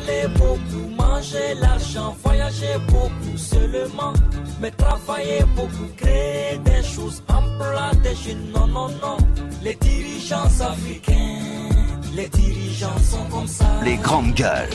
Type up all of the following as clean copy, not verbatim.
parler beaucoup, manger l'argent, voyager beaucoup seulement, mais travailler beaucoup, créer des choses, emploi des jeunes, non, non, non. Les dirigeants africains, les dirigeants sont comme ça. Les grandes gueules.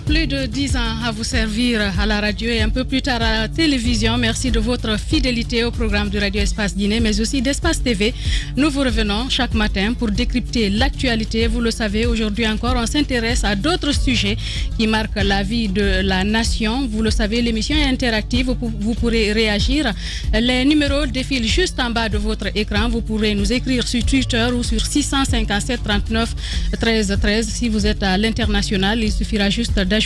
Plus de 10 ans à vous servir à la radio et un peu plus tard à la télévision. Merci de votre fidélité au programme du Radio Espace Guinée, mais aussi d'Espace TV. Nous vous revenons chaque matin pour décrypter l'actualité. Vous le savez, aujourd'hui encore, on s'intéresse à d'autres sujets qui marquent la vie de la nation. Vous le savez, l'émission est interactive. Vous pourrez réagir. Les numéros défilent juste en bas de votre écran. Vous pourrez nous écrire sur Twitter ou sur 657 39 13 13. Si vous êtes à l'international, il suffira juste d'ajouter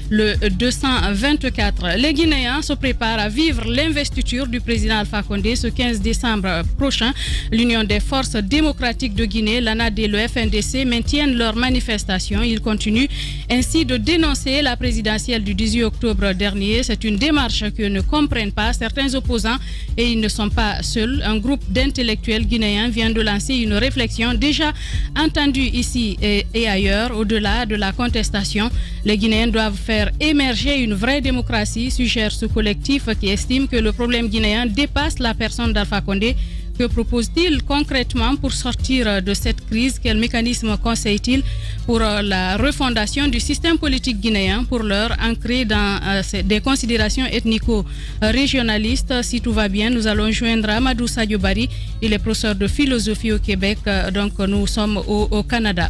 le 224. Les Guinéens se préparent à vivre l'investiture du président Alpha Condé ce 15 décembre prochain. L'Union des forces démocratiques de Guinée, l'ANAD et le FNDC maintiennent leur manifestation. Ils continuent ainsi de dénoncer la présidentielle du 18 octobre dernier. C'est une démarche que ne comprennent pas certains opposants et ils ne sont pas seuls. Un groupe d'intellectuels guinéens vient de lancer une réflexion déjà entendue ici et ailleurs. Au-delà de la contestation, les Guinéens doivent faire émerger une vraie démocratie, suggère ce collectif qui estime que le problème guinéen dépasse la personne d'Alpha Condé. Que propose-t-il concrètement pour sortir de cette crise? Quel mécanisme conseille-t-il pour la refondation du système politique guinéen, pour l'heure ancré dans des considérations ethnico-régionalistes? Si tout va bien, nous allons joindre Amadou Sadio Bari. Il est professeur de philosophie au Québec, donc nous sommes au Canada.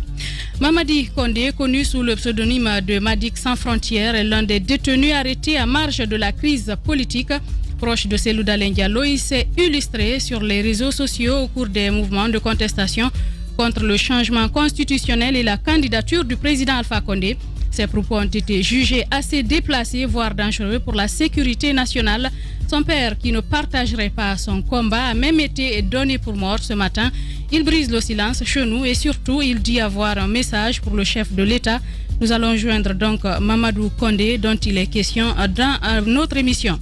Mamadi Condé, connu sous le pseudonyme de Madik Sans Frontières, est l'un des détenus arrêtés à marge de la crise politique. Proche de Cellou Dalein Diallo, il s'est illustré sur les réseaux sociaux au cours des mouvements de contestation contre le changement constitutionnel et la candidature du président Alpha Condé. Ses propos ont été jugés assez déplacés, voire dangereux pour la sécurité nationale. Son père, qui ne partagerait pas son combat, a même été donné pour mort ce matin. Il brise le silence chez nous et surtout, il dit avoir un message pour le chef de l'État. Nous allons joindre donc Mamadou Condé, dont il est question dans notre émission.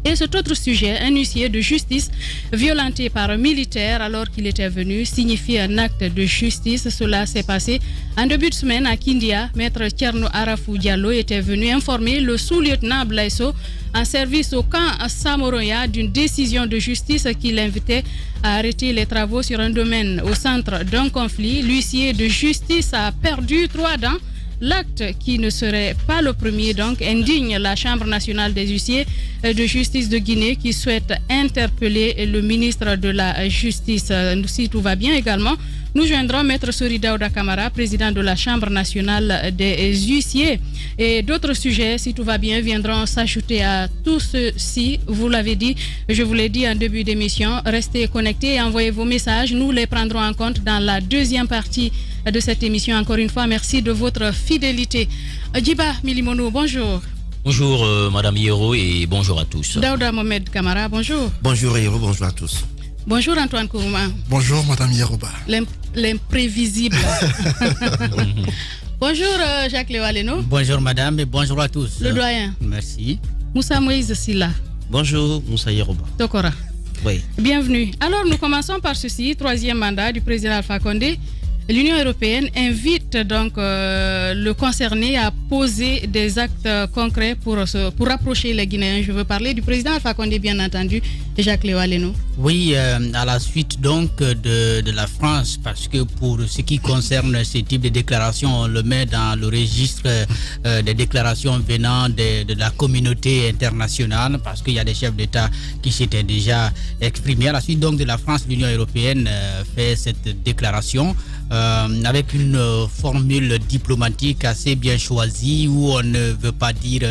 Et cet autre sujet, un huissier de justice violenté par un militaire alors qu'il était venu signifier un acte de justice. Cela s'est passé en début de semaine à Kindia. Maître Tcherno Arafou Diallo était venu informer le sous-lieutenant Blaiso en service au camp Samoroya d'une décision de justice qui l'invitait à arrêter les travaux sur un domaine au centre d'un conflit. L'huissier de justice a perdu 3 dents. L'acte, qui ne serait pas le premier, donc, indigne la Chambre nationale des huissiers de justice de Guinée qui souhaite interpeller le ministre de la Justice. Si tout va bien également, nous joindrons Maître Sorida Oda Kamara, président de la Chambre nationale des huissiers. Et d'autres sujets, si tout va bien, viendront s'ajouter à tout ceci. Vous l'avez dit, je vous l'ai dit en début d'émission, restez connectés et envoyez vos messages. Nous les prendrons en compte dans la deuxième partie de cette émission. Encore une fois, merci de votre fidélité. Djiba Milimono, bonjour. Bonjour Madame Hiro et bonjour à tous. Daouda Mohamed Kamara, bonjour. Bonjour Hiro, bonjour à tous. Bonjour Antoine Kourouma. Bonjour Madame Yerouba. L'imprévisible. Bonjour Jacques Léo-Aleno. Bonjour Madame et bonjour à tous. Le doyen. Merci. Moussa Moïse Silla. Bonjour Moussa Yerouba. Tokora. Oui. Bienvenue. Alors nous commençons par ceci, 3e mandat du président Alpha Condé. L'Union européenne invite donc le concerné à poser des actes concrets pour rapprocher les Guinéens. Je veux parler du président Alpha Condé, bien entendu, Jacques Léo-Aleno. Oui, à la suite donc de la France, parce que pour ce qui concerne ce type de déclaration, on le met dans le registre des déclarations venant de la communauté internationale, parce qu'il y a des chefs d'État qui s'étaient déjà exprimés. À la suite donc de la France, l'Union européenne fait cette déclaration avec une formule diplomatique assez bien choisie, où on ne veut pas dire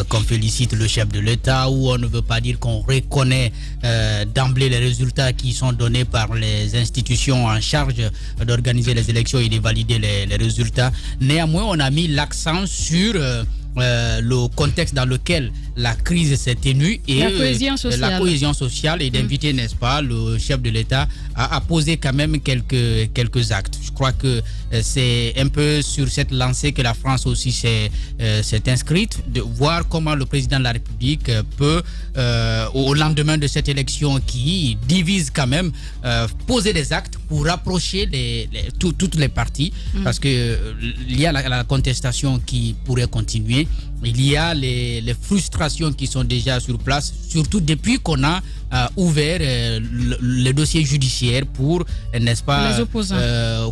qu'on félicite le chef de l'État, où on ne veut pas dire qu'on reconnaît d'emblée les résultats qui sont donnés par les institutions en charge d'organiser les élections et de valider les résultats. Néanmoins, on a mis l'accent sur le contexte dans lequel la crise s'atténue et la cohésion sociale et d'inviter, n'est-ce pas, le chef de l'État à poser quand même quelques actes. Je crois que c'est un peu sur cette lancée que la France aussi s'est inscrite, de voir comment le président de la République peut, au lendemain de cette élection qui divise quand même, poser des actes pour rapprocher toutes les parties, parce que il y a la contestation qui pourrait continuer, il y a les frustrations qui sont déjà sur place, surtout depuis qu'on a ouvert le dossier judiciaire pour, n'est-ce pas,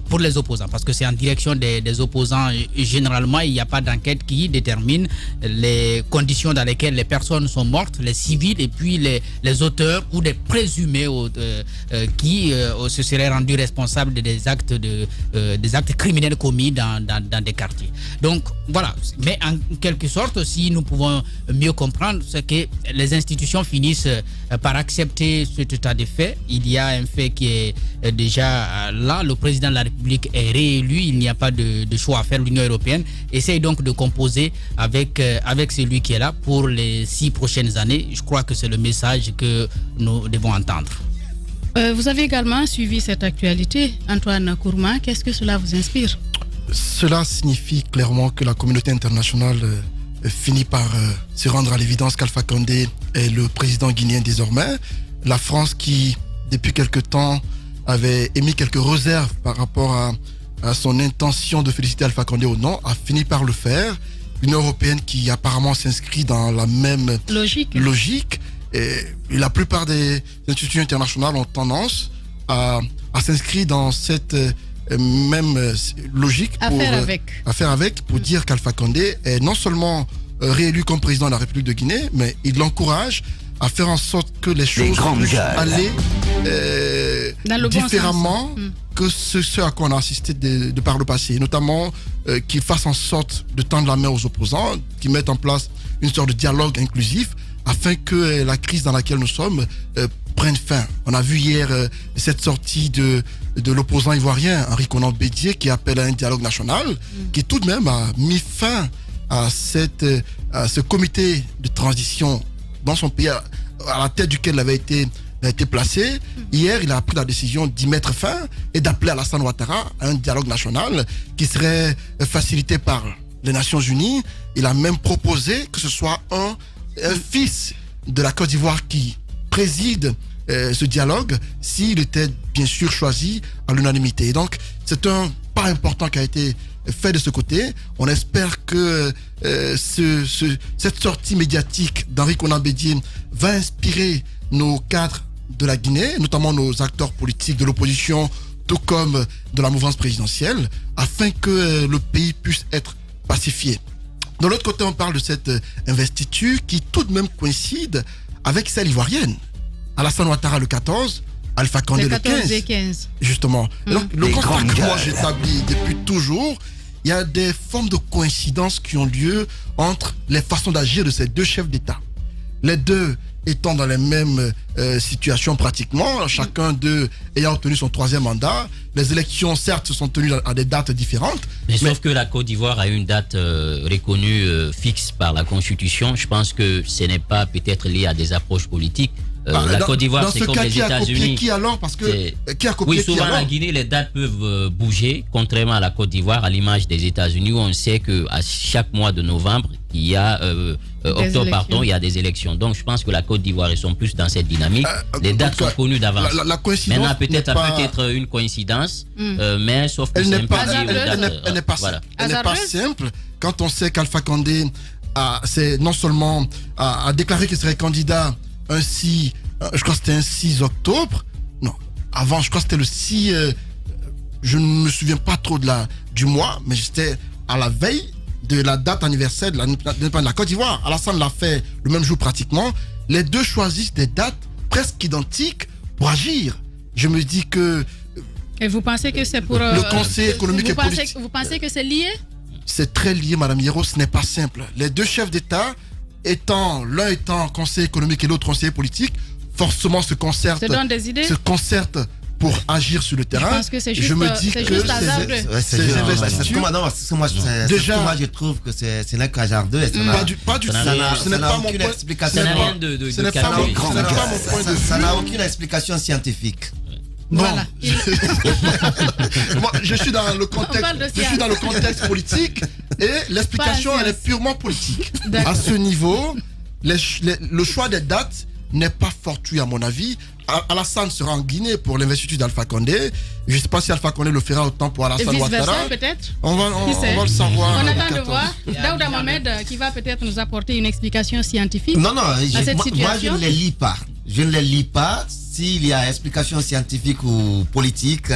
pour les opposants, parce que c'est en direction des opposants. Généralement, il n'y a pas d'enquête qui détermine les conditions dans lesquelles les personnes sont mortes, les civils, et puis les auteurs ou des présumés qui se seraient rendus responsables des actes criminels commis dans des quartiers. Donc voilà, mais en quelque sorte, si nous pouvons mieux comprendre, c'est que les institutions finissent par accepter cet état de fait. Il y a un fait qui est déjà là, le président de la République est réélu, il n'y a pas de choix à faire. L'Union européenne essaye donc de composer avec celui qui est là pour les 6 prochaines années. Je crois que c'est le message que nous devons entendre. Vous avez également suivi cette actualité, Antoine Kourma. Qu'est-ce que cela vous inspire? Cela signifie clairement que la communauté internationale finit par se rendre à l'évidence qu'Alpha Condé est le président guinéen désormais. La France, qui depuis quelque temps avait émis quelques réserves par rapport à son intention de féliciter Alpha Condé ou non, a fini par le faire. L'Union européenne, qui apparemment s'inscrit dans la même logique. Et la plupart des institutions internationales ont tendance à s'inscrire dans cette même logique à faire avec pour dire qu'Alpha Condé est non seulement réélu comme président de la République de Guinée, mais il l'encourage à faire en sorte que les choses puissent aller différemment que ce à quoi on a assisté de par le passé, notamment qu'il fasse en sorte de tendre la main aux opposants, qu'il mette en place une sorte de dialogue inclusif afin que la crise dans laquelle nous sommes prenne fin. On a vu hier cette sortie de l'opposant ivoirien Henri Konan Bédié, qui appelle à un dialogue national, qui tout de même a mis fin à ce comité de transition dans son pays, à la tête duquel il avait été placé. Hier, il a pris la décision d'y mettre fin et d'appeler Alassane Ouattara à un dialogue national qui serait facilité par les Nations Unies. Il a même proposé que ce soit un fils de la Côte d'Ivoire qui préside ce dialogue, s'il était bien sûr choisi à l'unanimité. Et donc, c'est un pas important qui a été fait de ce côté. On espère que cette sortie médiatique d'Henri Konan Bédié va inspirer nos cadres de la Guinée, notamment nos acteurs politiques de l'opposition, tout comme de la mouvance présidentielle, afin que le pays puisse être pacifié. De l'autre côté, on parle de cette investiture qui tout de même coïncide avec celle ivoirienne. Alassane Ouattara le 14, Alpha Condé le 15. Justement. Donc, le constat que moi j'établis depuis toujours, il y a des formes de coïncidence qui ont lieu entre les façons d'agir de ces deux chefs d'État. Les deux étant dans les mêmes situations pratiquement, chacun d'eux ayant obtenu son 3e mandat. Les élections, certes, se sont tenues à des dates différentes. Mais sauf que la Côte d'Ivoire a une date reconnue fixe par la Constitution. Je pense que ce n'est pas peut-être lié à des approches politiques. La Côte d'Ivoire, c'est comme les États-Unis. Qui alors? Parce que qui a copié? Oui, souvent la Guinée, les dates peuvent bouger, contrairement à la Côte d'Ivoire, à l'image des États-Unis, où on sait que à chaque mois de novembre, il y a octobre, pardon, il y a des élections. Donc, je pense que la Côte d'Ivoire, ils sont plus dans cette dynamique. Les dates sont connues d'avance. La coïncidence. Maintenant, peut-être ça peut être une coïncidence, mais sauf que c'est un peu elle n'est pas simple. Elle n'est pas simple quand on sait qu'Alpha Condé c'est non seulement a déclaré qu'il serait candidat je crois que c'était un 6 octobre. Non, avant, je crois que c'était le 6. Je ne me souviens pas trop du mois, mais j'étais à la veille de la date anniversaire de la Côte d'Ivoire. Alassane l'a fait le même jour pratiquement. Les deux choisissent des dates presque identiques pour agir. Je me dis que. Et vous pensez que c'est pour. Le Conseil économique et politique. Vous pensez que c'est lié? C'est très lié, Madame Hierro, ce n'est pas simple. Les deux chefs d'État, l'un étant conseiller économique et l'autre conseiller politique, forcément se concertent pour agir sur le terrain. Je pense que c'est juste, je me dis que juste hasardeux. ces investitures... Moi, je trouve que ce n'est qu'hasardeux. Pas du tout. Ce n'est pas mon point explication. Ça n'a rien de ce n'est pas mon point de vue. Ça n'a aucune explication scientifique. Non. Voilà. Moi, je suis dans le contexte politique et l'explication, elle est purement politique. À ce niveau, le choix des dates n'est pas fortuit à mon avis. Alassane sera en Guinée pour l'investiture d'Alpha Condé. Je ne sais pas si Alpha Condé le fera autant pour Alassane Ouattara. Peut-être. On va le savoir. On attend de voir. Daouda Mohamed qui va peut-être nous apporter une explication scientifique à cette situation. Moi, je ne les lis pas. Je ne les lis pas. S'il y a explication scientifique ou politique,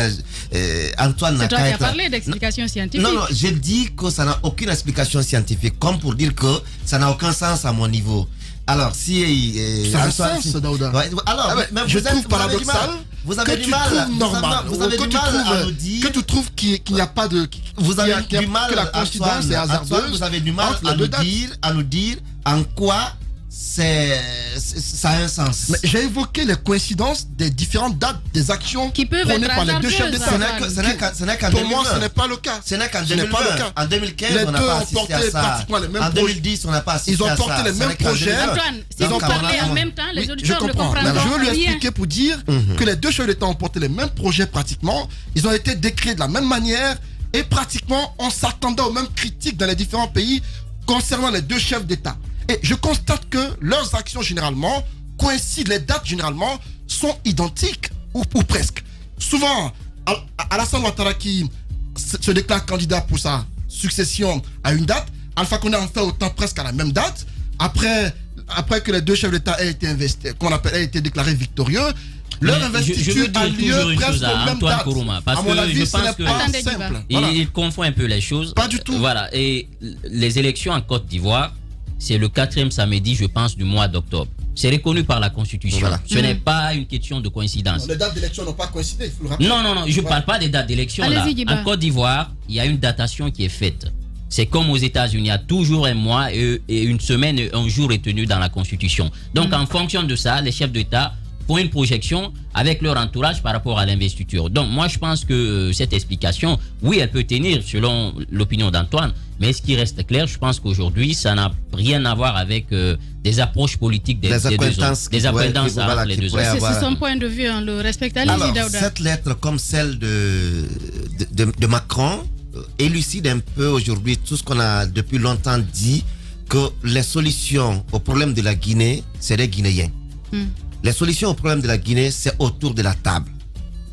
Antoine n'a qu'à être... C'est toi qui as parlé d'explication scientifique. Non, je dis que ça n'a aucune explication scientifique, comme pour dire que ça n'a aucun sens à mon niveau. Alors, si... ça a un sens, Daouda. Alors, mais je trouve paradoxal vous avez du mal à nous dire... Que tu trouves qu'il n'y a pas de... Vous avez du mal, que la coïncidence est hasardeuse. Vous avez du mal à nous dire en quoi ça a un sens. Mais j'ai évoqué les coïncidences des différentes dates des actions qui peuvent être par les deux chefs d'État. Pour moi, ce n'est pas le cas. Ce n'est qu'en 2020. En 2015, on n'a pas assisté à ça. En 2010, on n'a pas assisté à ça. Ils ont porté les mêmes projets. Antoine, s'ils ont parlé en même temps, les auditeurs ne comprendront rien. Je veux lui expliquer pour dire que les deux chefs d'État ont porté les mêmes projets pratiquement. Ils ont été décrits de la même manière et pratiquement on s'attendait aux mêmes critiques dans les différents pays concernant les deux chefs d'État. Et je constate que leurs actions généralement coïncident, les dates généralement sont identiques ou presque. Souvent, Alassane Ouattara qui se déclare candidat pour sa succession à une date, Alpha Condé en fait autant presque à la même date. Après que les deux chefs d'État aient été investis, aient été déclarés victorieux, leur investiture a lieu presque aux mêmes dates. Kourouma, parce à mon avis, je pense ce n'est pas simple. Il confond un peu les choses. Pas du tout. Voilà. Et les élections en Côte d'Ivoire, c'est le 4e samedi, je pense, du mois d'octobre. C'est reconnu par la Constitution. Voilà. Ce n'est pas une question de coïncidence. Non, les dates d'élection n'ont pas coïncidé, il faut le rappeler. Non, je ne parle pas des dates d'élection. Là. En Côte d'Ivoire, il y a une datation qui est faite. C'est comme aux États-Unis, il y a toujours un mois et une semaine, un jour est tenu dans la Constitution. Donc, en fonction de ça, les chefs d'État font une projection avec leur entourage par rapport à l'investiture. Donc, moi, je pense que cette explication, oui, elle peut tenir selon l'opinion d'Antoine, mais ce qui reste clair, je pense qu'aujourd'hui, ça n'a rien à voir avec des approches politiques des deux hommes. Des acquaintances entre les deux hommes. C'est son point de vue, on le respecte. Alors, cette lettre, comme celle de Macron, élucide un peu aujourd'hui tout ce qu'on a depuis longtemps dit, que les solutions au problème de la Guinée, c'est les Guinéens. Les solutions au problème de la Guinée, c'est autour de la table.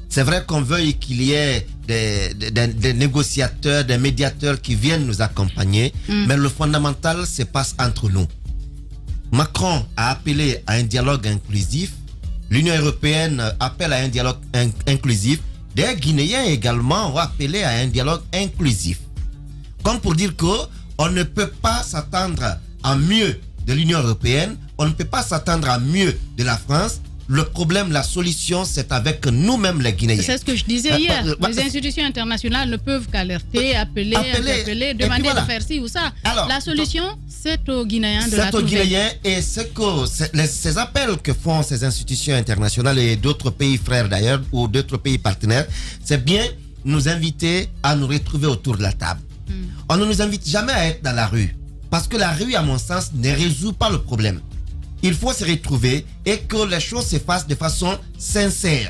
C'est vrai qu'on veuille qu'il y ait des négociateurs, des médiateurs qui viennent nous accompagner, mais le fondamental se passe entre nous. Macron a appelé à un dialogue inclusif, l'Union européenne appelle à un dialogue inclusif, des Guinéens également ont appelé à un dialogue inclusif. Comme pour dire qu'on ne peut pas s'attendre à mieux de l'Union européenne, on ne peut pas s'attendre à mieux de la France. Le problème, la solution, c'est avec nous-mêmes les Guinéens. C'est ce que je disais hier. Les institutions internationales ne peuvent qu'alerter, appeler, demander de faire ci ou ça. Alors, la solution, c'est aux Guinéens de la trouver. C'est aux Guinéens et ces appels que font ces institutions internationales et d'autres pays frères d'ailleurs, ou d'autres pays partenaires, c'est bien nous inviter à nous retrouver autour de la table. On ne nous invite jamais à être dans la rue. Parce que la rue, à mon sens, ne résout pas le problème. Il faut se retrouver et que les choses se fassent de façon sincère.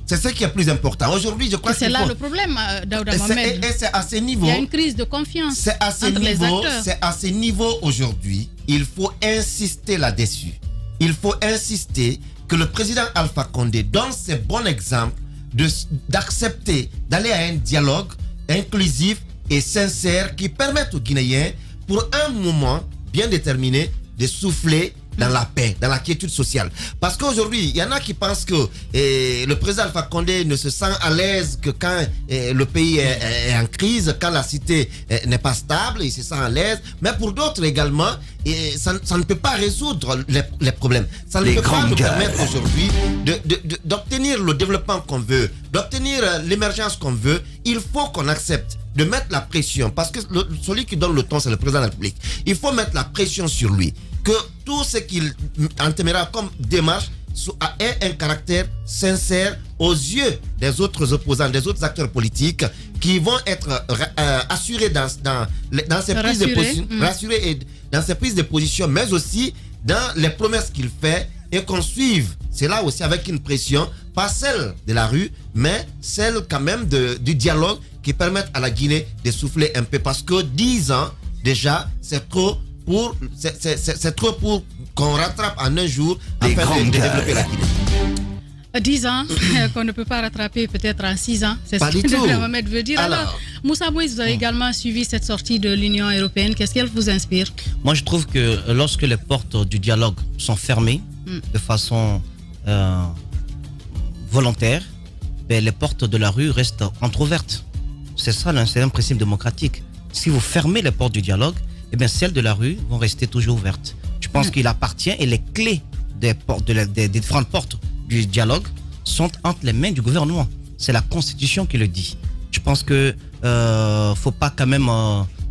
C'est ce qui est plus important. Aujourd'hui, je crois que c'est là le problème, Daouda Mohamed. Et c'est à ce niveau. Il y a une crise de confiance. C'est à ce niveau aujourd'hui. Il faut insister là-dessus. Il faut insister que le président Alpha Condé donne ce bon exemple d'accepter d'aller à un dialogue inclusif et sincère qui permette aux Guinéens, pour un moment bien déterminé, de souffler dans la paix, dans la quiétude sociale. Parce qu'aujourd'hui, il y en a qui pensent que le président Alpha Condé ne se sent à l'aise que quand le pays est en crise, quand la cité n'est pas stable, il se sent à l'aise. Mais pour d'autres également, ça ne peut pas résoudre les problèmes. Ça ne peut pas nous permettre aujourd'hui d'obtenir le développement qu'on veut, d'obtenir l'émergence qu'on veut. Il faut qu'on accepte de mettre la pression, parce que celui qui donne le ton, c'est le président de la République. Il faut mettre la pression sur lui, que tout ce qu'il entamera comme démarche ait un caractère sincère aux yeux des autres opposants, des autres acteurs politiques qui vont être assurés dans ces prises de position, rassurés et dans ces prises de position, mais aussi dans les promesses qu'il fait et qu'on suive. C'est là aussi avec une pression, pas celle de la rue, mais celle quand même du dialogue qui permettent à la Guinée de souffler un peu. Parce que 10 ans, déjà, c'est trop pour qu'on rattrape en un jour afin de développer la Guinée. 10 ans qu'on ne peut pas rattraper peut-être en 6 ans, c'est pas ce que le Mohamed veut dire. Alors, Moussa Bouiz, vous avez également suivi cette sortie de l'Union européenne. Qu'est-ce qu'elle vous inspire? Moi, je trouve que lorsque les portes du dialogue sont fermées de façon volontaire, les portes de la rue restent entrouvertes. C'est ça, c'est un principe démocratique. Si vous fermez les portes du dialogue, celles de la rue vont rester toujours ouvertes. Je pense qu'il appartient et les clés des différentes portes du dialogue sont entre les mains du gouvernement. C'est la Constitution qui le dit. Je pense que faut pas quand même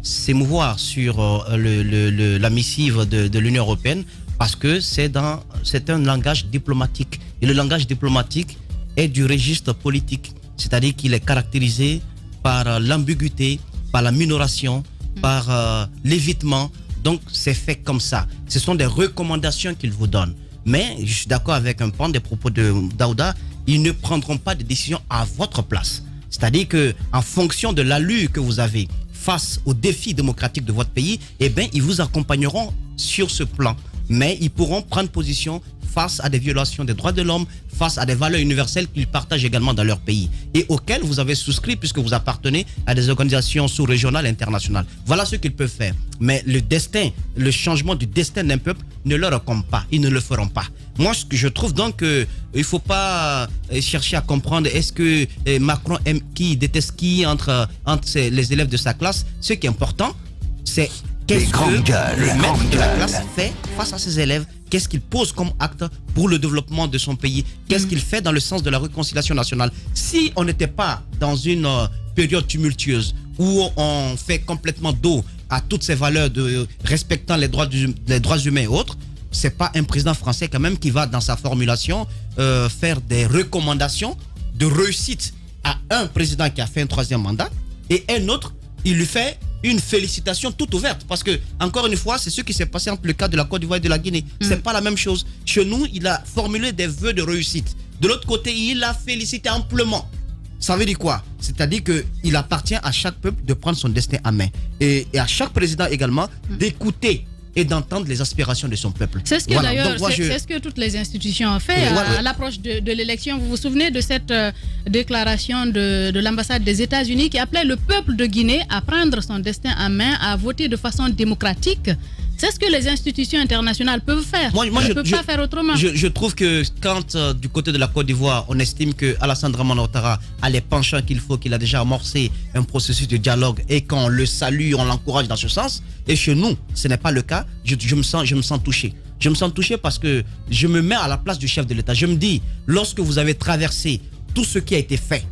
s'émouvoir sur la missive de l'Union européenne parce que c'est un langage diplomatique. Et le langage diplomatique est du registre politique. C'est-à-dire qu'il est caractérisé par l'ambiguïté, par la minoration, par l'évitement. Donc, c'est fait comme ça. Ce sont des recommandations qu'ils vous donnent. Mais je suis d'accord avec un pan des propos de Daouda, ils ne prendront pas de décision à votre place. C'est-à-dire qu'en fonction de l'allure que vous avez face aux défis démocratiques de votre pays, ils vous accompagneront sur ce plan. Mais ils pourront prendre position face à des violations des droits de l'homme, face à des valeurs universelles qu'ils partagent également dans leur pays et auxquelles vous avez souscrit puisque vous appartenez à des organisations sous-régionales et internationales. Voilà ce qu'ils peuvent faire. Mais le changement du destin d'un peuple ne leur incombe pas. Ils ne le feront pas. Moi, ce que je trouve donc il ne faut pas chercher à comprendre est-ce que Macron aime qui, déteste qui entre les élèves de sa classe. Ce qui est important, c'est qu'est-ce que le maître de la classe fait face à ses élèves? Qu'est-ce qu'il pose comme acte pour le développement de son pays? Qu'est-ce qu'il fait dans le sens de la réconciliation nationale? Si on n'était pas dans une période tumultueuse où on fait complètement dos à toutes ces valeurs de respectant les droits humains et autres, c'est pas un président français quand même qui va dans sa formulation faire des recommandations de réussite à un président qui a fait un 3e mandat et un autre, il lui fait une félicitation toute ouverte parce que, encore une fois, c'est ce qui s'est passé entre le cas de la Côte d'Ivoire et de la Guinée. C'est pas la même chose. Chez nous, il a formulé des vœux de réussite. De l'autre côté, il a félicité amplement. Ça veut dire quoi? C'est-à-dire qu'il appartient à chaque peuple de prendre son destin en main et à chaque président également d'écouter et d'entendre les aspirations de son peuple. C'est ce que d'ailleurs, c'est ce que toutes les institutions ont fait à l'approche de l'élection. Vous vous souvenez de cette déclaration de l'ambassade des États-Unis qui appelait le peuple de Guinée à prendre son destin en main, à voter de façon démocratique. C'est ce que les institutions internationales peuvent faire. Moi, je ne peux pas faire autrement. Je trouve que quand du côté de la Côte d'Ivoire, on estime que Alassane Dramane Ouattara a les penchants qu'il faut, qu'il a déjà amorcé un processus de dialogue et qu'on le salue, on l'encourage dans ce sens. Et chez nous, ce n'est pas le cas. Je me sens touché. Je me sens touché parce que je me mets à la place du chef de l'État. Je me dis, lorsque vous avez traversé tout ce qui a été fait,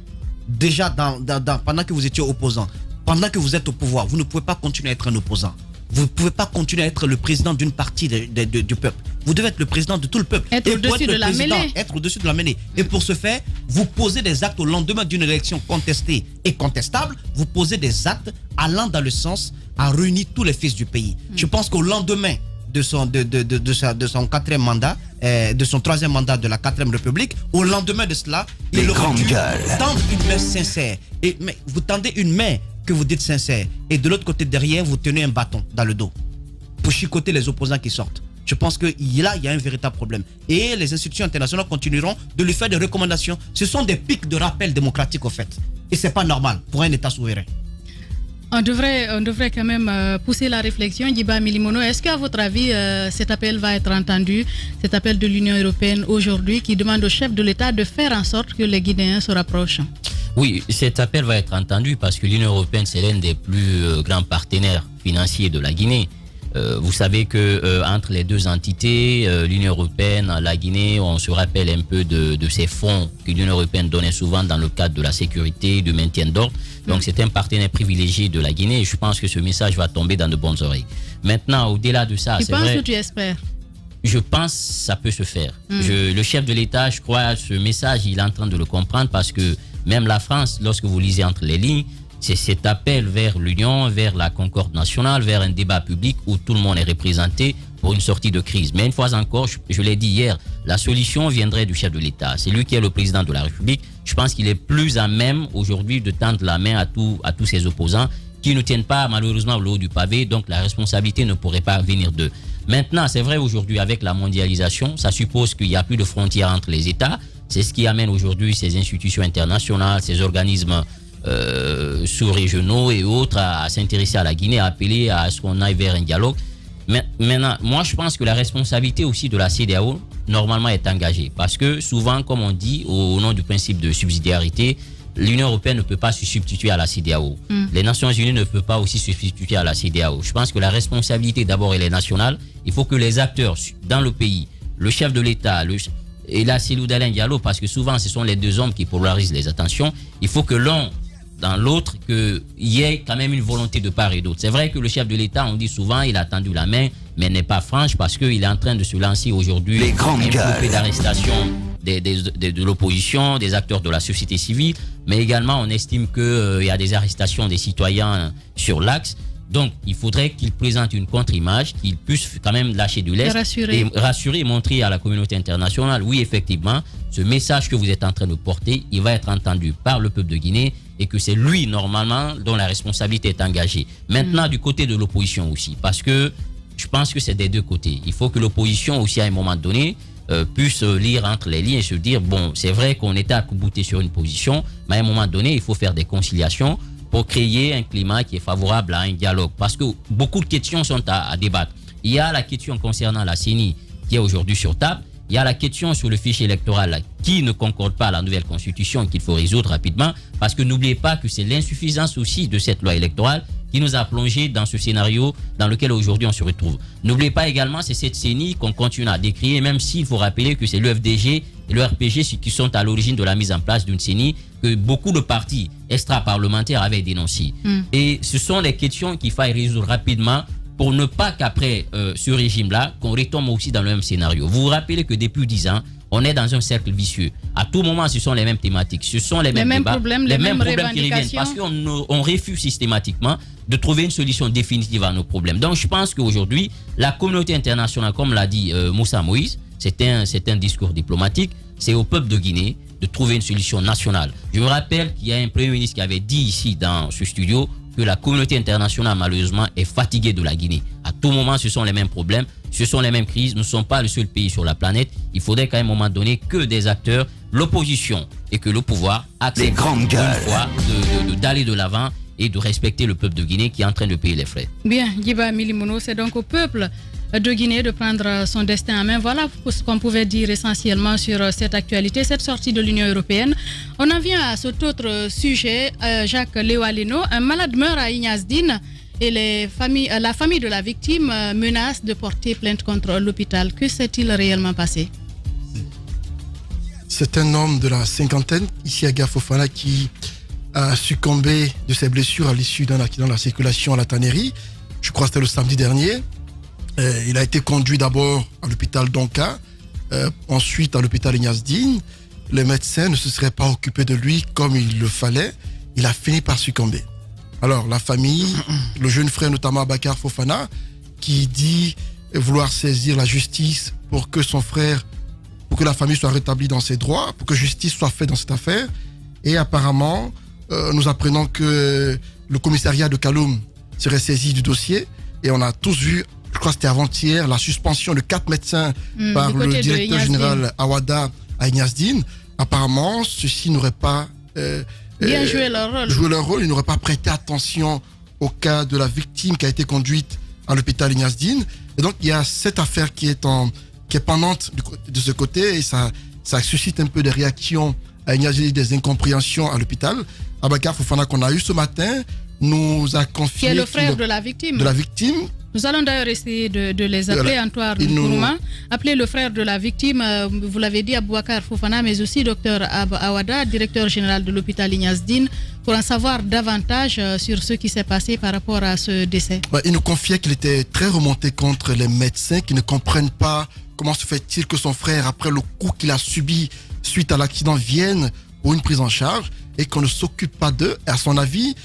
déjà pendant que vous étiez opposant, pendant que vous êtes au pouvoir, vous ne pouvez pas continuer à être un opposant. Vous ne pouvez pas continuer à être le président d'une partie du peuple. Vous devez être le président de tout le peuple. Être au-dessus de la mêlée. Être au-dessus de la mêlée. Et pour ce faire, vous posez des actes au lendemain d'une élection contestée et contestable. Vous posez des actes allant dans le sens à réunir tous les fils du pays. Je pense qu'au lendemain de son 4e mandat, de son 3e mandat de la 4e République, au lendemain de cela, il aurait dû tendre une main sincère. Mais vous tendez une main que vous dites sincère et de l'autre côté derrière vous tenez un bâton dans le dos pour chicoter les opposants qui sortent. Je pense que là il y a un véritable problème et les institutions internationales continueront de lui faire des recommandations. Ce sont des pics de rappel démocratique au fait et c'est pas normal pour un État souverain. On devrait quand même pousser la réflexion. Djiba Milimono, est-ce qu'à votre avis cet appel va être entendu, cet appel de l'Union européenne aujourd'hui qui demande au chef de l'État de faire en sorte que les Guinéens se rapprochent? Oui, cet appel va être entendu parce que l'Union européenne, c'est l'un des plus grands partenaires financiers de la Guinée. Vous savez que entre les deux entités, l'Union européenne, la Guinée, on se rappelle un peu de ces fonds que l'Union européenne donnait souvent dans le cadre de la sécurité, du maintien d'ordre. Donc c'est un partenaire privilégié de la Guinée et je pense que ce message va tomber dans de bonnes oreilles. Maintenant, au-delà de ça, c'est vrai... Tu penses ou tu espères? Je pense que ça peut se faire. Le chef de l'État, je crois, ce message, il est en train de le comprendre parce que même la France, lorsque vous lisez entre les lignes, c'est cet appel vers l'union, vers la concorde nationale, vers un débat public où tout le monde est représenté pour une sortie de crise. Mais une fois encore, je l'ai dit hier, la solution viendrait du chef de l'État. C'est lui qui est le président de la République. Je pense qu'il est plus à même aujourd'hui de tendre la main à tous ses opposants qui ne tiennent pas malheureusement le haut du pavé. Donc la responsabilité ne pourrait pas venir d'eux. Maintenant, c'est vrai aujourd'hui avec la mondialisation, ça suppose qu'il n'y a plus de frontières entre les États. C'est ce qui amène aujourd'hui ces institutions internationales, ces organismes sous-régionaux et autres à s'intéresser à la Guinée, à appeler à ce qu'on aille vers un dialogue. Mais maintenant, moi je pense que la responsabilité aussi de la CEDEAO normalement est engagée. Parce que souvent, comme on dit, au nom du principe de subsidiarité, l'Union européenne ne peut pas se substituer à la CEDEAO. Les Nations unies ne peuvent pas aussi se substituer à la CEDEAO. Je pense que la responsabilité d'abord elle est nationale. Il faut que les acteurs dans le pays, le chef de l'État, et là c'est Cellou Dalein Diallo, parce que souvent ce sont les deux hommes qui polarisent les attentions. Il faut que l'un dans l'autre, qu'il y ait quand même une volonté de part et d'autre. C'est vrai que le chef de l'État, on dit souvent, il a tendu la main, mais n'est pas franche parce qu'il est en train de se lancer aujourd'hui les grandes épopée d'arrestation de l'opposition, des acteurs de la société civile, mais également on estime qu'il y a des arrestations des citoyens sur l'axe. Donc, il faudrait qu'il présente une contre-image, qu'il puisse quand même lâcher du lest et rassurer et montrer à la communauté internationale, oui, effectivement, ce message que vous êtes en train de porter, il va être entendu par le peuple de Guinée et que c'est lui, normalement, dont la responsabilité est engagée. Maintenant, du côté de l'opposition aussi, parce que je pense que c'est des deux côtés. Il faut que l'opposition aussi, à un moment donné, puisse lire entre les lignes et se dire, bon, c'est vrai qu'on était accouboté sur une position, mais à un moment donné, il faut faire des conciliations pour créer un climat qui est favorable à un dialogue. Parce que beaucoup de questions sont à débattre. Il y a la question concernant la CENI qui est aujourd'hui sur table. Il y a la question sur le fichier électoral qui ne concorde pas à la nouvelle constitution qu'il faut résoudre rapidement. Parce que n'oubliez pas que c'est l'insuffisance aussi de cette loi électorale qui nous a plongé dans ce scénario dans lequel aujourd'hui on se retrouve. N'oubliez pas également, c'est cette CENI qu'on continue à décrier, même s'il faut rappeler que c'est le FDG et le RPG qui sont à l'origine de la mise en place d'une CENI que beaucoup de partis extra-parlementaires avaient dénoncé. Et ce sont les questions qu'il faut résoudre rapidement pour ne pas qu'après ce régime-là, qu'on retombe aussi dans le même scénario. Vous vous rappelez que depuis 10 ans, on est dans un cercle vicieux. À tout moment, ce sont les mêmes thématiques, ce sont les mêmes débats, les mêmes problèmes qui reviennent. Parce qu'on refuse systématiquement de trouver une solution définitive à nos problèmes. Donc je pense qu'aujourd'hui, la communauté internationale, comme l'a dit Moussa Moïse, c'est un discours diplomatique, c'est au peuple de Guinée de trouver une solution nationale. Je me rappelle qu'il y a un Premier ministre qui avait dit ici dans ce studio que la communauté internationale, malheureusement, est fatiguée de la Guinée. À tout moment, ce sont les mêmes problèmes, ce sont les mêmes crises. Nous ne sommes pas le seul pays sur la planète. Il faudrait qu'à un moment donné, que des acteurs, l'opposition et que le pouvoir acceptent une fois d'aller de l'avant et de respecter le peuple de Guinée qui est en train de payer les frais. Bien, Djiba Milimono, c'est donc au peuple de Guinée de prendre son destin en main. Voilà ce qu'on pouvait dire essentiellement sur cette actualité, cette sortie de l'Union européenne. On en vient à cet autre sujet, Jacques Léo-Aleno. Un malade meurt à Ignazdine et la famille de la victime menace de porter plainte contre l'hôpital. Que s'est-il réellement passé? C'est un homme de la cinquantaine, Isiaga Fofana, qui a succombé de ses blessures à l'issue d'un accident de la circulation à la tannerie. Je crois que c'était le samedi dernier. Il a été conduit d'abord à l'hôpital Donka, ensuite à l'hôpital Ignazdine. Les médecins ne se seraient pas occupés de lui comme il le fallait. Il a fini par succomber. Alors la famille, le jeune frère notamment Abakar Fofana, qui dit vouloir saisir la justice pour que son frère, pour que la famille soit rétablie dans ses droits, pour que justice soit faite dans cette affaire. Et apparemment, nous apprenons que le commissariat de Kaloum serait saisi du dossier. Et on a tous vu, je crois que c'était avant-hier, la suspension de 4 médecins par le directeur général Awada à Ignazdine. Apparemment, ceux-ci n'auraient pas bien joué leur rôle. Ils n'auraient pas prêté attention au cas de la victime qui a été conduite à l'hôpital Ignazdine. Et donc, il y a cette affaire qui est pendante de ce côté et ça suscite un peu des réactions à Ignazdine, des incompréhensions à l'hôpital. Abakar Fofana, qu'on a eu ce matin, nous a confié... Qui est le frère de la victime. Nous allons d'ailleurs essayer de les appeler, Antoine Nkouruma. Appeler le frère de la victime, vous l'avez dit, Abouakar Fofana, mais aussi Dr Awada, directeur général de l'hôpital Ignazdine, pour en savoir davantage sur ce qui s'est passé par rapport à ce décès. Il nous confiait qu'il était très remonté contre les médecins qui ne comprennent pas comment se fait-il que son frère, après le coup qu'il a subi suite à l'accident, vienne pour une prise en charge et qu'on ne s'occupe pas d'eux? Et à son avis,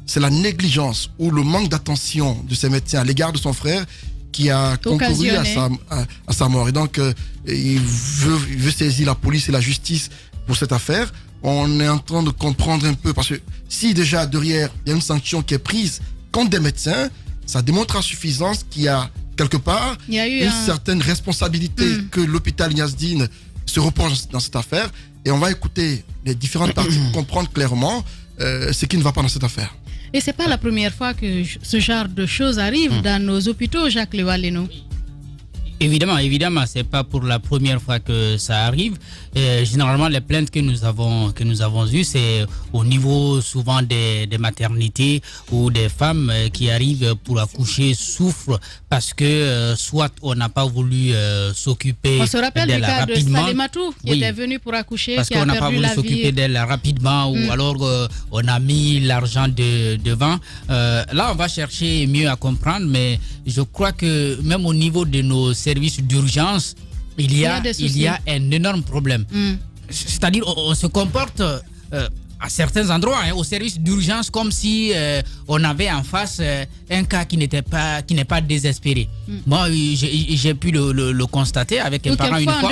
c'est la négligence ou le manque d'attention de ces médecins à l'égard de son frère qui a concouru à sa mort. Et donc, il veut saisir la police et la justice pour cette affaire. On est en train de comprendre un peu, parce que si déjà derrière, il y a une sanction qui est prise contre des médecins, ça démontre à suffisance qu'il y a quelque part une certaine responsabilité que l'hôpital Niasdine se reproche dans cette affaire. Et on va écouter les différentes parties pour comprendre clairement ce qui ne va pas dans cette affaire. Et c'est pas la première fois que ce genre de choses arrive dans nos hôpitaux, Jacques Lewaleno. Évidemment, c'est pas pour la première fois que ça arrive. Généralement, les plaintes que nous avons eues, c'est au niveau souvent des maternités où des femmes qui arrivent pour accoucher souffrent parce que soit on n'a pas voulu s'occuper d'elle rapidement. On se rappelle du cas de Salematou qui était venu pour accoucher, parce qu'on n'a pas voulu s'occuper d'elle rapidement ou alors on a mis l'argent devant. Là, on va chercher mieux à comprendre, mais je crois que même au niveau de nos services d'urgence, il y a un énorme problème. C'est-à-dire, on se comporte à certains endroits, au service d'urgence, comme si on avait en face un cas qui n'est pas désespéré. Moi, j'ai pu le constater avec un parent une fois.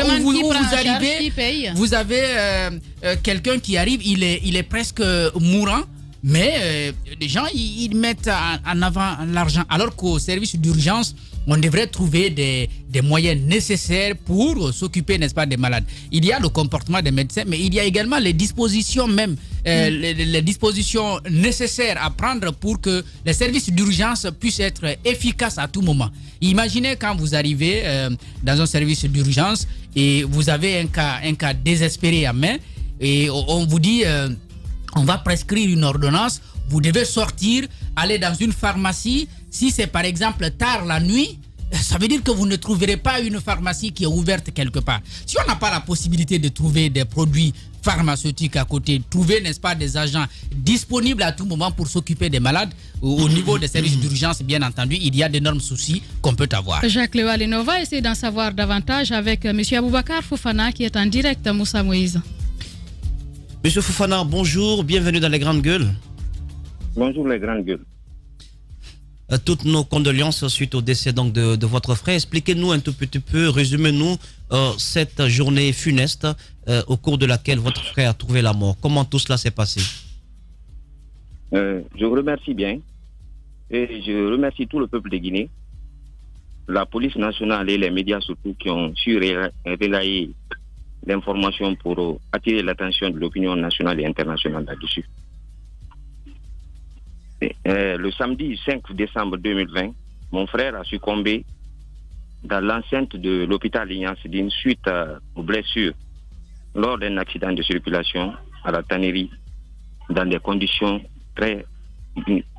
Vous avez quelqu'un qui arrive, il est presque mourant. Mais les gens, ils mettent en avant l'argent. Alors qu'au service d'urgence, on devrait trouver des moyens nécessaires pour s'occuper, n'est-ce pas, des malades. Il y a le comportement des médecins, mais il y a également les dispositions même, les dispositions nécessaires à prendre pour que les services d'urgence puissent être efficaces à tout moment. Imaginez quand vous arrivez dans un service d'urgence et vous avez un cas désespéré à main et on vous dit... on va prescrire une ordonnance, vous devez sortir, aller dans une pharmacie. Si c'est par exemple tard la nuit, ça veut dire que vous ne trouverez pas une pharmacie qui est ouverte quelque part. Si on n'a pas la possibilité de trouver des produits pharmaceutiques à côté, trouver, n'est-ce pas, des agents disponibles à tout moment pour s'occuper des malades, au niveau des services d'urgence, bien entendu, il y a d'énormes soucis qu'on peut avoir. Jacques Lewaleno, on va essayer d'en savoir davantage avec M. Aboubakar Fofana qui est en direct à Moussa Moïse. Monsieur Fofana, bonjour, bienvenue dans les Grandes Gueules. Bonjour les Grandes Gueules. Toutes nos condoléances suite au décès donc de votre frère. Expliquez-nous un tout petit peu, résumez-nous cette journée funeste au cours de laquelle votre frère a trouvé la mort. Comment tout cela s'est passé? Je vous remercie bien et je remercie tout le peuple de Guinée, la police nationale et les médias surtout qui ont su relayer l'information pour attirer l'attention de l'opinion nationale et internationale là-dessus. Le samedi 5 décembre 2020, mon frère a succombé dans l'enceinte de l'hôpital Niasdine suite aux blessures lors d'un accident de circulation à la tannerie dans des conditions très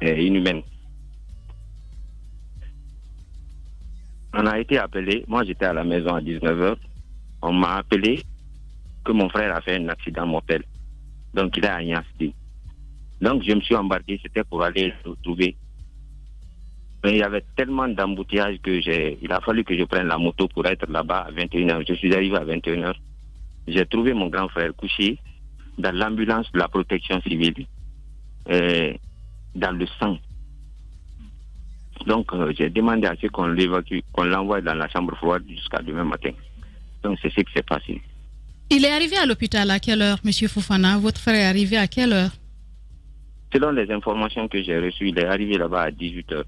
inhumaines. On a été appelé, moi j'étais à la maison à 19h, on m'a appelé que mon frère a fait un accident mortel. Donc il est à Niasdine. Donc je me suis embarqué, c'était pour aller le retrouver. Mais il y avait tellement d'embouteillages que il a fallu que je prenne la moto pour être là-bas à 21h. Je suis arrivé à 21h. J'ai trouvé mon grand frère couché dans l'ambulance de la protection civile, dans le sang. Donc j'ai demandé à ce qu'on l'évacue, qu'on l'envoie dans la chambre froide jusqu'à demain matin. Donc c'est ce qui s'est passé. Il est arrivé à l'hôpital à quelle heure, M. Fofana? Votre frère est arrivé à quelle heure? Selon les informations que j'ai reçues, il est arrivé là-bas à 18h.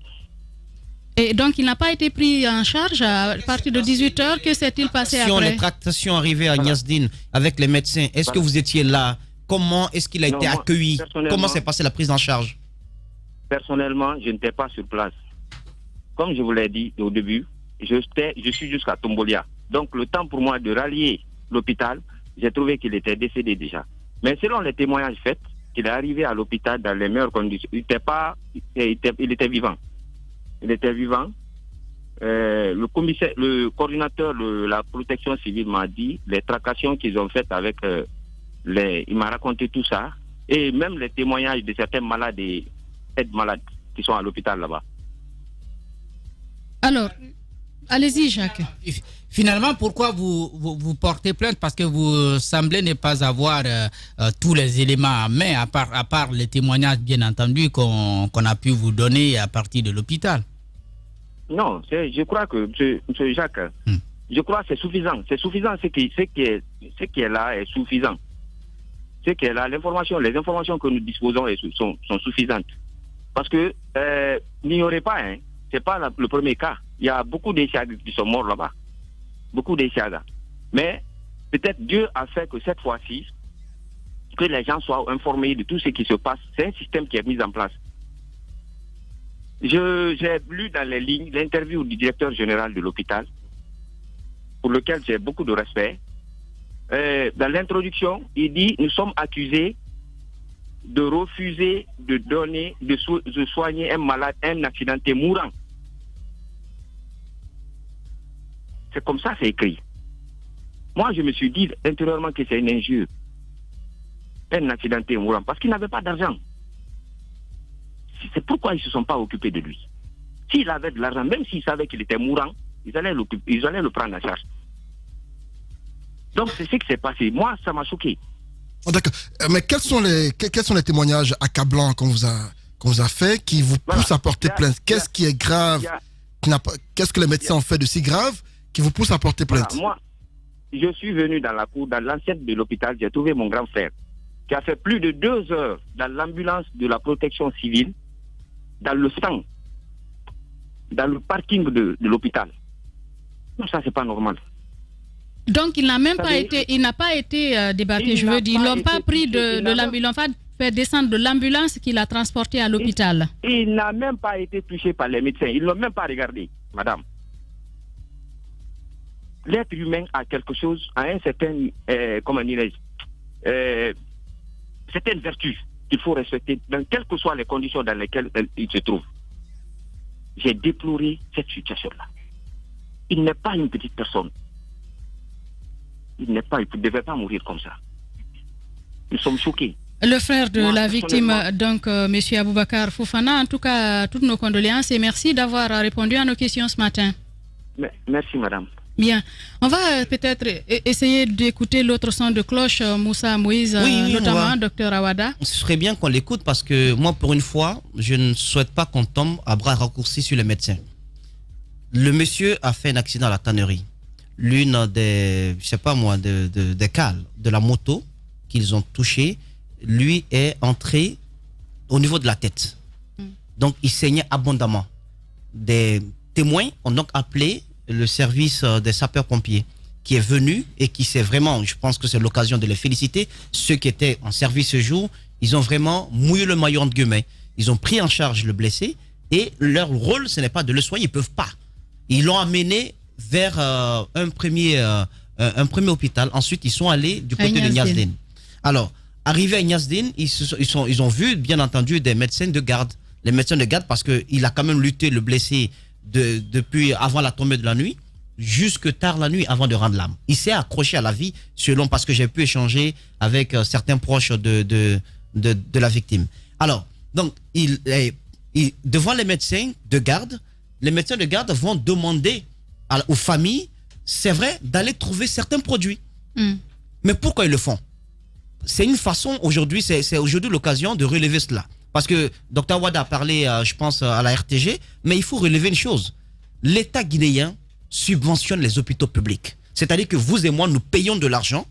Et donc il n'a pas été pris en charge à partir de 18h? Que s'est-il passé après? Les tractations arrivées à Niasdine avec les médecins, est-ce que vous étiez là? Comment est-ce qu'il a été accueilli? Comment s'est passée la prise en charge? Personnellement, je n'étais pas sur place. Comme je vous l'ai dit au début, je suis jusqu'à Tombolia. Donc le temps pour moi de rallier l'hôpital, j'ai trouvé qu'il était décédé déjà. Mais selon les témoignages faits, il est arrivé à l'hôpital dans les meilleures conditions. Il était vivant. Il était vivant. Le coordinateur de la protection civile m'a dit les tracassions qu'ils ont faites avec il m'a raconté tout ça. Et même les témoignages de certains malades et aides malades qui sont à l'hôpital là-bas. Alors, Allez-y, Jacques. Finalement, pourquoi vous portez plainte? Parce que vous semblez ne pas avoir tous les éléments en main, à part les témoignages, bien entendu, qu'on a pu vous donner à partir de l'hôpital. Non, je crois que, M. Jacques, je crois que c'est suffisant. C'est suffisant, ce qui est là est suffisant. Ce qui est là, les informations que nous disposons sont suffisantes. Parce que, n'ignorez pas, hein, c'est pas le premier cas. Il y a beaucoup d'Isiagas qui sont morts là-bas. Beaucoup d'Isiagas. Mais peut-être Dieu a fait que cette fois-ci, que les gens soient informés de tout ce qui se passe. C'est un système qui est mis en place. J'ai lu dans les lignes l'interview du directeur général de l'hôpital, pour lequel j'ai beaucoup de respect. Dans l'introduction, il dit « Nous sommes accusés de refuser de donner, de soigner un malade, un accidenté mourant. » C'est comme ça, c'est écrit. Moi, je me suis dit intérieurement que c'est une injure. Un accidenté mourant, parce qu'il n'avait pas d'argent. C'est pourquoi ils ne se sont pas occupés de lui. S'il avait de l'argent, même s'ils savaient qu'il était mourant, ils allaient le prendre en charge. Donc, c'est ce qui s'est passé. Moi, ça m'a choqué. Oh, d'accord. Mais quels sont les témoignages accablants qu'on vous a fait qui vous poussent à porter plainte? Qu'est-ce qui est grave? Qu'est-ce que les médecins ont fait de si grave qui vous pousse à porter plainte? Moi, je suis venu dans la cour, dans l'assiette de l'hôpital, j'ai trouvé mon grand frère qui a fait plus de 2 heures dans l'ambulance de la protection civile, dans le sang, dans le parking de l'hôpital. Non, ça, c'est pas normal. Donc, il n'a même pas été débattu, je veux dire. Ils l'ont pas pris de l'ambulance, pas fait descendre de l'ambulance qu'il a transporté à l'hôpital. Il n'a même pas été touché par les médecins. Ils ne l'ont même pas regardé, madame. L'être humain a quelque chose, a un certain, comment dirais-je, certaines vertus qu'il faut respecter, dans quelles que soient les conditions dans lesquelles il se trouve. J'ai déploré cette situation-là. Il n'est pas une petite personne. Il ne devait pas mourir comme ça. Nous sommes choqués. Le frère de la victime, donc M. Aboubakar Fofana, en tout cas, toutes nos condoléances et merci d'avoir répondu à nos questions ce matin. Merci, madame. Bien. On va peut-être essayer d'écouter l'autre son de cloche, Moussa Moïse, notamment Dr Awada. Ce serait bien qu'on l'écoute parce que moi, pour une fois, je ne souhaite pas qu'on tombe à bras raccourcis sur les médecins. Le monsieur a fait un accident à la tannerie. L'une des, je sais pas moi, des cales de la moto qu'ils ont touché, lui est entré au niveau de la tête. Donc, il saignait abondamment. Des témoins ont donc appelé le service des sapeurs-pompiers qui est venu et qui s'est vraiment, je pense que c'est l'occasion de les féliciter. Ceux qui étaient en service ce jour, ils ont vraiment mouillé le maillot entre guillemets. Ils ont pris en charge le blessé et leur rôle, ce n'est pas de le soigner, ils peuvent pas. Ils l'ont amené vers un premier hôpital. Ensuite, ils sont allés du côté de Niasdine. Alors, arrivés à Niasdine, ils ont vu, bien entendu, des médecins de garde. Les médecins de garde, parce qu'il a quand même lutté le blessé depuis avant la tombée de la nuit, jusque tard la nuit avant de rendre l'âme. Il s'est accroché à la vie, parce que j'ai pu échanger avec certains proches de la victime. Alors, donc, devant les médecins de garde vont demander aux familles, c'est vrai, d'aller trouver certains produits. Mais pourquoi ils le font? C'est une façon aujourd'hui, c'est aujourd'hui l'occasion de relever cela. Parce que Dr Wada a parlé, je pense, à la RTG, mais il faut relever une chose. L'État guinéen subventionne les hôpitaux publics. C'est-à-dire que vous et moi, nous payons de l'argent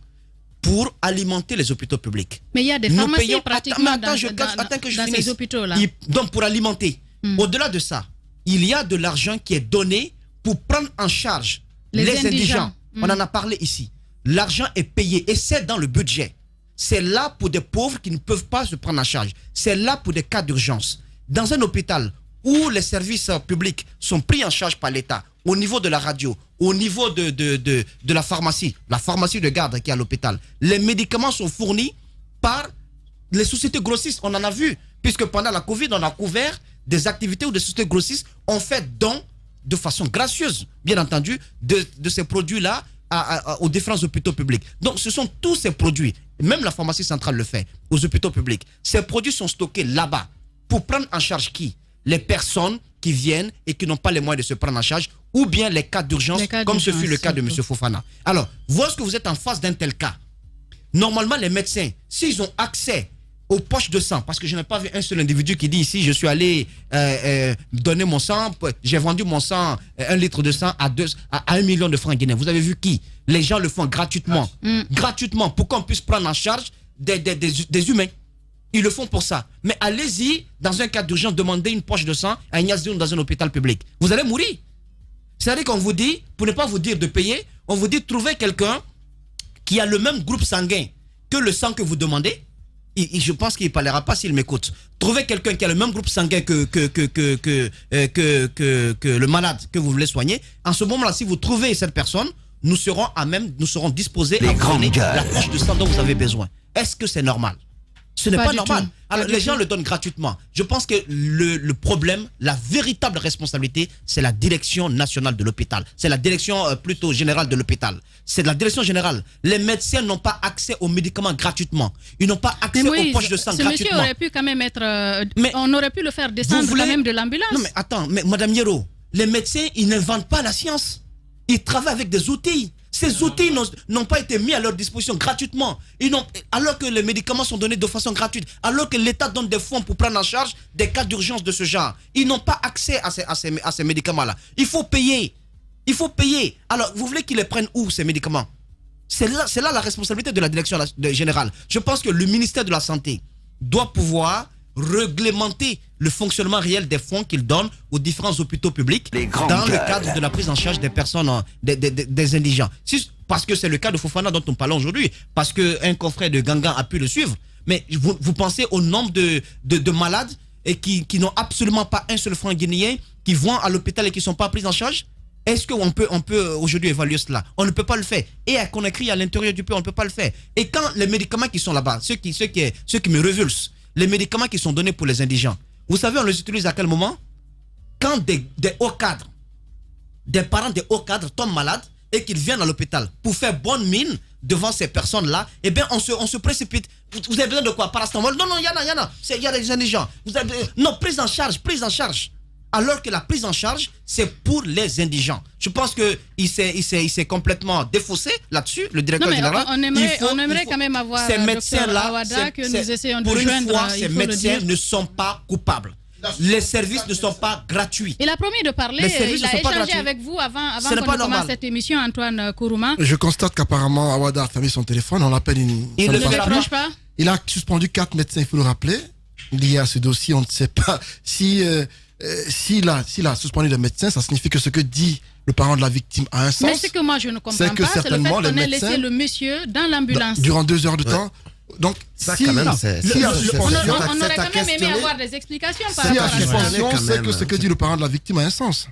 pour alimenter les hôpitaux publics. Mais il y a des pharmacies pratiquement dans ces hôpitaux-là. Donc, pour alimenter. Au-delà de ça, il y a de l'argent qui est donné pour prendre en charge les indigents. On en a parlé ici. L'argent est payé et c'est dans le budget. C'est là pour des pauvres qui ne peuvent pas se prendre en charge. C'est là pour des cas d'urgence. Dans un hôpital où les services publics sont pris en charge par l'État, au niveau de la radio, au niveau de la pharmacie de garde qui est à l'hôpital, les médicaments sont fournis par les sociétés grossistes. On en a vu, puisque pendant la Covid, on a couvert des activités où des sociétés grossistes ont fait don de façon gracieuse, bien entendu, de ces produits-là aux différents hôpitaux publics. Donc, ce sont tous ces produits, même la pharmacie centrale le fait, aux hôpitaux publics. Ces produits sont stockés là-bas pour prendre en charge qui? Les personnes qui viennent et qui n'ont pas les moyens de se prendre en charge ou bien les cas d'urgence, comme ce fut le cas de M. Fofana. Alors, lorsque vous êtes en face d'un tel cas, normalement, les médecins, s'ils ont accès aux poches de sang, parce que je n'ai pas vu un seul individu qui dit ici, je suis allé donner mon sang, j'ai vendu mon sang, 1 litre de sang à 1 million de francs guinéens. Vous avez vu qui? Les gens le font gratuitement. Gratuitement, pour qu'on puisse prendre en charge des humains. Ils le font pour ça. Mais allez-y, dans un cas d'urgence, demander une poche de sang à Niazi dans un hôpital public. Vous allez mourir. C'est-à-dire qu'on vous dit, pour ne pas vous dire de payer, on vous dit trouver quelqu'un qui a le même groupe sanguin que le sang que vous demandez. Et je pense qu'il ne parlera pas s'il m'écoute. Trouvez quelqu'un qui a le même groupe sanguin que le malade que vous voulez soigner. En ce moment-là, si vous trouvez cette personne, nous serons disposés à vous donner la poche de sang dont vous avez besoin. Est-ce que c'est normal? Ce n'est pas normal. Alors, les gens le donnent gratuitement. Je pense que le problème, la véritable responsabilité, c'est la direction nationale de l'hôpital. C'est la direction plutôt générale de l'hôpital. C'est la direction générale. Les médecins n'ont pas accès aux médicaments gratuitement. Ils n'ont pas accès aux poches de sang gratuitement. Ce monsieur aurait pu quand même être... on aurait pu le faire descendre quand même de l'ambulance. Non mais attends, Madame Yero, les médecins, ils n'inventent pas la science. Ils travaillent avec des outils. Ces outils n'ont pas été mis à leur disposition gratuitement. Alors que les médicaments sont donnés de façon gratuite, alors que l'État donne des fonds pour prendre en charge des cas d'urgence de ce genre, ils n'ont pas accès à ces médicaments-là. Il faut payer. Il faut payer. Alors, vous voulez qu'ils les prennent où, ces médicaments? C'est là la responsabilité de la direction générale. Je pense que le ministère de la Santé doit pouvoir réglementer le fonctionnement réel des fonds qu'il donne aux différents hôpitaux publics dans le cadre de la prise en charge des personnes, des indigents. Parce que c'est le cas de Fofana dont on parle aujourd'hui, parce qu'un confrère de Gangan a pu le suivre. Mais vous pensez au nombre de malades et qui n'ont absolument pas un seul franc guinéen, qui vont à l'hôpital et qui ne sont pas pris en charge? Est-ce qu'on peut aujourd'hui évaluer cela? On ne peut pas le faire. Et à Conakry, à l'intérieur du pays, on ne peut pas le faire. Et quand les médicaments qui sont là-bas, ceux qui me révulsent, les médicaments qui sont donnés pour les indigents, vous savez, on les utilise à quel moment? Quand des hauts cadres, des parents des hauts cadres tombent malades et qu'ils viennent à l'hôpital pour faire bonne mine devant ces personnes-là, eh bien, on se précipite. Vous avez besoin de quoi? Paracétamol? Non, il y en a. Il y a des indigents. Non, prise en charge. Alors que la prise en charge, c'est pour les indigents. Je pense qu'il s'est complètement défaussé là-dessus, le directeur général. On aimerait quand même avoir ces médecins-là, Awada que nous essayons de pour joindre. Une fois, ces médecins ne sont pas coupables. Les services ne sont pas gratuits. Il a promis de parler, il a échangé avec vous avant qu'on commence cette émission, Antoine Kourouma. Je constate qu'apparemment, Awada a fermé son téléphone, on l'appelle il ne décroche pas. Il a suspendu 4 médecins, il faut le rappeler. Lié à ce dossier, on ne sait pas s'il a suspendu les médecins, ça signifie que ce que dit le parent de la victime a un sens. Mais ce que moi je ne comprends pas, c'est le fait qu'on ait laissé le monsieur dans l'ambulance. Durant 2 heures de temps. Donc, ça, quand même, on aurait quand même aimé avoir des explications par rapport à ça. Suspension, c'est que ce que dit le parent de la victime a un sens.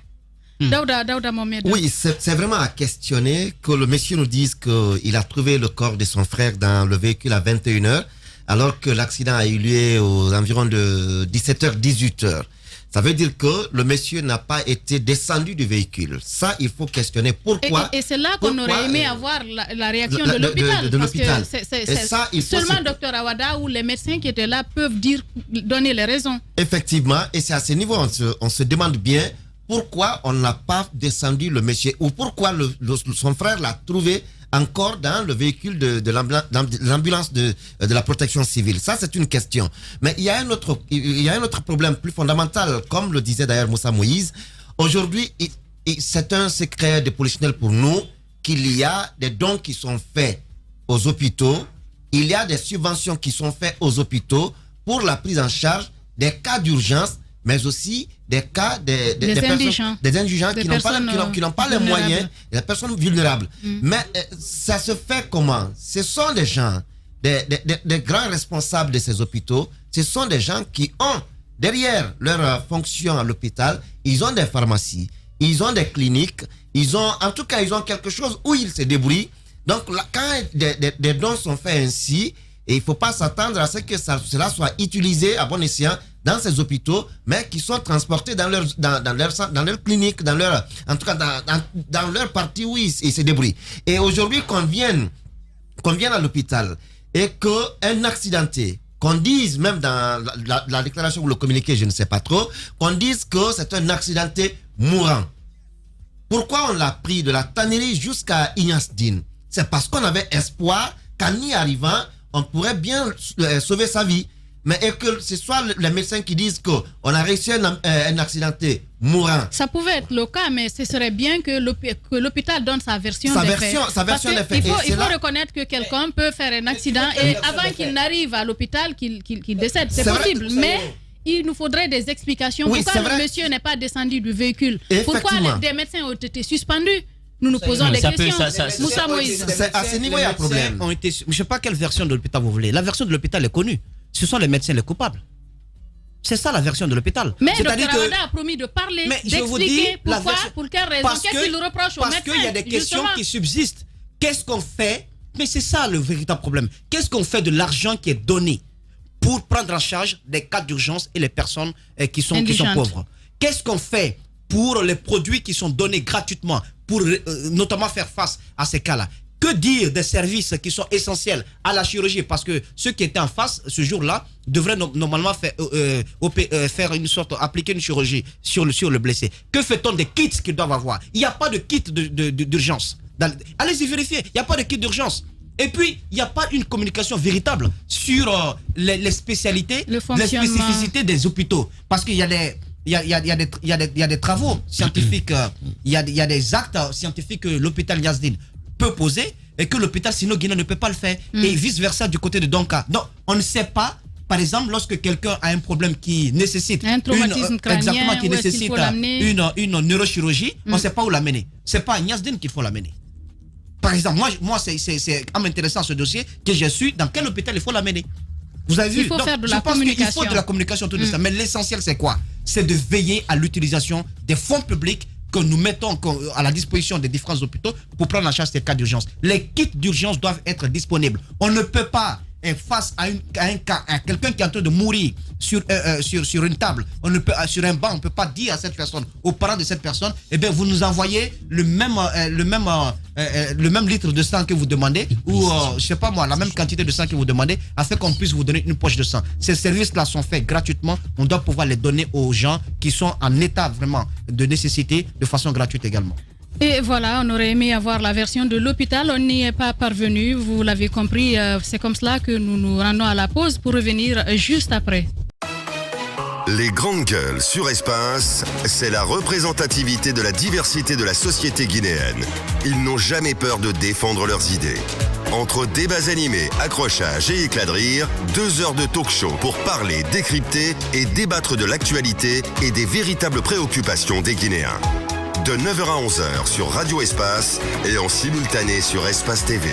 Daouda Mohamed. Oui, c'est vraiment à questionner que le monsieur nous dise qu'il a trouvé le corps de son frère dans le véhicule à 21h, alors que l'accident a eu lieu aux environs de 17h, 18h. Ça veut dire que le monsieur n'a pas été descendu du véhicule. Ça, il faut questionner pourquoi. Et c'est là qu'on aurait aimé avoir la réaction de l'hôpital. De l'hôpital. C'est seulement Dr Awada ou les médecins qui étaient là peuvent donner les raisons. Effectivement, et c'est à ce niveau on se demande bien pourquoi on n'a pas descendu le monsieur ou pourquoi son frère l'a trouvé encore dans le véhicule de l'ambulance de la protection civile. Ça, c'est une question. Mais il y a un autre problème plus fondamental, comme le disait d'ailleurs Moussa Moïse. Aujourd'hui, c'est un secret de polichinelle pour nous qu'il y a des dons qui sont faits aux hôpitaux, il y a des subventions qui sont faites aux hôpitaux pour la prise en charge des cas d'urgence, mais aussi des cas des indigents qui n'ont pas les moyens, des personnes vulnérables. Mais ça se fait comment? Ce sont des gens, des grands responsables de ces hôpitaux, ce sont des gens qui ont, derrière leur fonction à l'hôpital, ils ont des pharmacies, ils ont des cliniques, ils ont quelque chose où ils se débrouillent. Donc là, quand des dons sont faits ainsi, et il ne faut pas s'attendre à ce que cela soit utilisé à bon escient dans ces hôpitaux, mais qui sont transportés dans leur clinique, en tout cas dans leur partie où ils se débrouillent. Et aujourd'hui, qu'on vienne à l'hôpital et qu'un accidenté, qu'on dise même dans la déclaration ou le communiqué, je ne sais pas trop, qu'on dise que c'est un accidenté mourant. Pourquoi on l'a pris de la tannerie jusqu'à Ignace Dine? C'est parce qu'on avait espoir qu'en y arrivant, on pourrait bien sauver sa vie. Mais et que ce soit les médecins qui disent qu'on a réussi un accidenté mourant. Ça pouvait être le cas, mais ce serait bien que l'hôpital donne sa version des faits. Sa version des faits. Il faut reconnaître que quelqu'un peut faire un accident et avant qu'il n'arrive à l'hôpital, qu'il décède. C'est possible, mais il nous faudrait des explications. Oui, pourquoi le monsieur n'est pas descendu du véhicule? Pourquoi des médecins ont été suspendus? Nous nous posons des questions. Moussa Moïse. À ce niveau, il y a un problème. Je ne sais pas quelle version de l'hôpital vous voulez. La version de l'hôpital est connue. Ce sont les médecins les coupables. C'est ça la version de l'hôpital. Mais Dr Awada a promis de parler, d'expliquer pourquoi, pour quelle raison, qu'est-ce qu'il reproche aux médecins. Parce qu'il y a des questions qui subsistent. Qu'est-ce qu'on fait? Mais c'est ça le véritable problème. Qu'est-ce qu'on fait de l'argent qui est donné pour prendre en charge les cas d'urgence et les personnes qui sont pauvres? Qu'est-ce qu'on fait pour les produits qui sont donnés gratuitement pour notamment faire face à ces cas-là? Que dire des services qui sont essentiels à la chirurgie? Parce que ceux qui étaient en face ce jour-là devraient normalement faire une sorte, appliquer une chirurgie sur le blessé. Que fait-on des kits qu'ils doivent avoir? Il n'y a pas de kit d'urgence. Allez-y vérifier, il n'y a pas de kit d'urgence. Et puis, il n'y a pas une communication véritable sur les spécialités, les spécificités des hôpitaux. Parce qu'il y a des travaux scientifiques, il y a des actes scientifiques que l'hôpital Ignace Dine peut poser et que l'hôpital Sino-Guinée ne peut pas le faire. Et vice-versa du côté de Donka. Donc, on ne sait pas, par exemple, lorsque quelqu'un a un problème qui nécessite un traumatisme crânien, qui nécessite une neurochirurgie, on ne sait pas où l'amener. C'est pas à Ignace Dine qu'il faut l'amener. Par exemple, moi c'est en m'intéressant à ce dossier que j'ai su dans quel hôpital il faut l'amener. Vous avez vu? Il faut faire de la communication. Il faut de la communication autour de ça. Mais l'essentiel, c'est quoi? C'est de veiller à l'utilisation des fonds publics que nous mettons à la disposition des différents hôpitaux pour prendre en charge ces cas d'urgence. Les kits d'urgence doivent être disponibles. On ne peut pas, face à quelqu'un qui est en train de mourir sur une table, sur un banc, on ne peut pas dire à cette personne, aux parents de cette personne, eh bien, vous nous envoyez le même litre de sang que vous demandez, ou je sais pas moi, la même quantité de sang que vous demandez, afin qu'on puisse vous donner une poche de sang. Ces services-là sont faits gratuitement. On doit pouvoir les donner aux gens qui sont en état vraiment de nécessité de façon gratuite également. Et voilà, on aurait aimé avoir la version de l'hôpital, on n'y est pas parvenu, vous l'avez compris, c'est comme cela que nous nous rendons à la pause pour revenir juste après. Les grandes gueules sur Espace, c'est la représentativité de la diversité de la société guinéenne. Ils n'ont jamais peur de défendre leurs idées. Entre débats animés, accrochages et éclats de rire, 2 heures de talk show pour parler, décrypter et débattre de l'actualité et des véritables préoccupations des Guinéens. De 9h à 11h sur Radio Espace et en simultané sur Espace TV.